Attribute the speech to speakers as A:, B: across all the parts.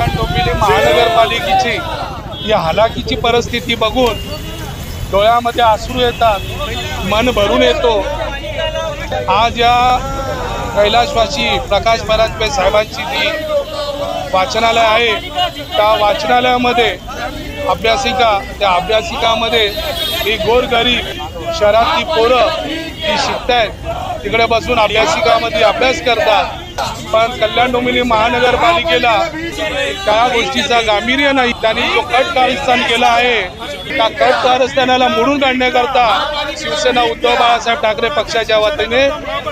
A: कल्याण डोंबिवली महानगरपालिकेची ही हालाकीची परिस्थिती बघून डोळ्यामध्ये अश्रू येतात, मन भरून येतो। आज या कैलासवासी प्रकाश परांजपे साहेबांची जी वाचनालय आहे, त्या वाचनालयामध्ये त्या अभ्यासिकामध्ये ही गोरगरीब शहरातली पोरं ती शिकतायत, तिकडे बसून अभ्यासिकामध्ये अभ्यास करतात। पण कल्याण डोंबिवली महानगरपालिकेला त्या गोष्टीचा गांभीर्य नाही। त्यांनी जो कट कारस्थान केला आहे, त्या कट कारस्थानाला मोडून काढण्याकरता शिवसेना उद्धव बाळासाहेब ठाकरे पक्षाच्या वतीने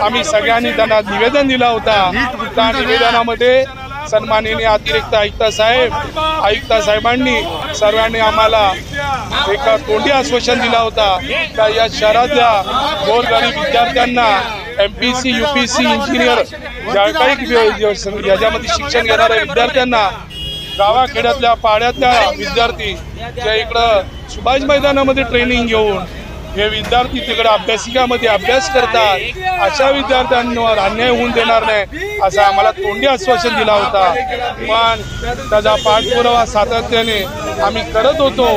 A: आम्ही सगळ्यांनी त्यांना निवेदन दिला होता। त्या निवेदनामध्ये सन्माननीय अतिरिक्त आयुक्त साहेबांनी सर्वांनी आम्हाला एक तोंडी आश्वासन दिला होता का या शहरातल्या गोरगरीब विद्यार्थ्यांना MPC UPC इंजिनियर ज्या काही याच्यामध्ये शिक्षण घेणाऱ्या विद्यार्थ्यांना गावाखेड्यातल्या पाड्यातल्या विद्यार्थी ज्या इकडं सुभाष मैदानामध्ये ट्रेनिंग घेऊन हे विद्यार्थी तिकडे अभ्यासिकामध्ये अभ्यास करतात, अशा विद्यार्थ्यांवर अन्याय होऊन देणार नाही असं आम्हाला तोंडी आश्वासन दिला होता। पण त्याचा पाठपुरावा सातत्याने आम्ही करत होतो,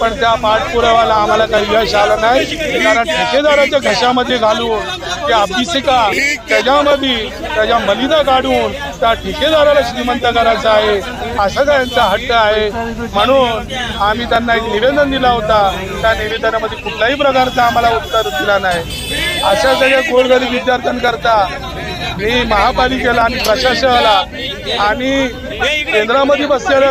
A: पण त्या पाठपुराव्याला आम्हाला काही यश आलं नाही। कारण ठेकेदाराच्या घशामध्ये घालून त्या अभ्यासिका त्याच्या मलिदा काढून त्या ठेकेदाराला श्रीमंत करायचं आहे असा त्यांचा हट्ट आहे। म्हणून आम्ही त्यांना एक निवेदन दिला होता, त्या निवेदनामध्ये कुठल्याही प्रकारचा आम्हाला उत्तर दिला नाही। अशा सगळ्या गोरगरीब विद्यार्थ्यांकरता मी महापालिकेला आणि प्रशासनाला आणि केंद्रामध्ये बसलेल्या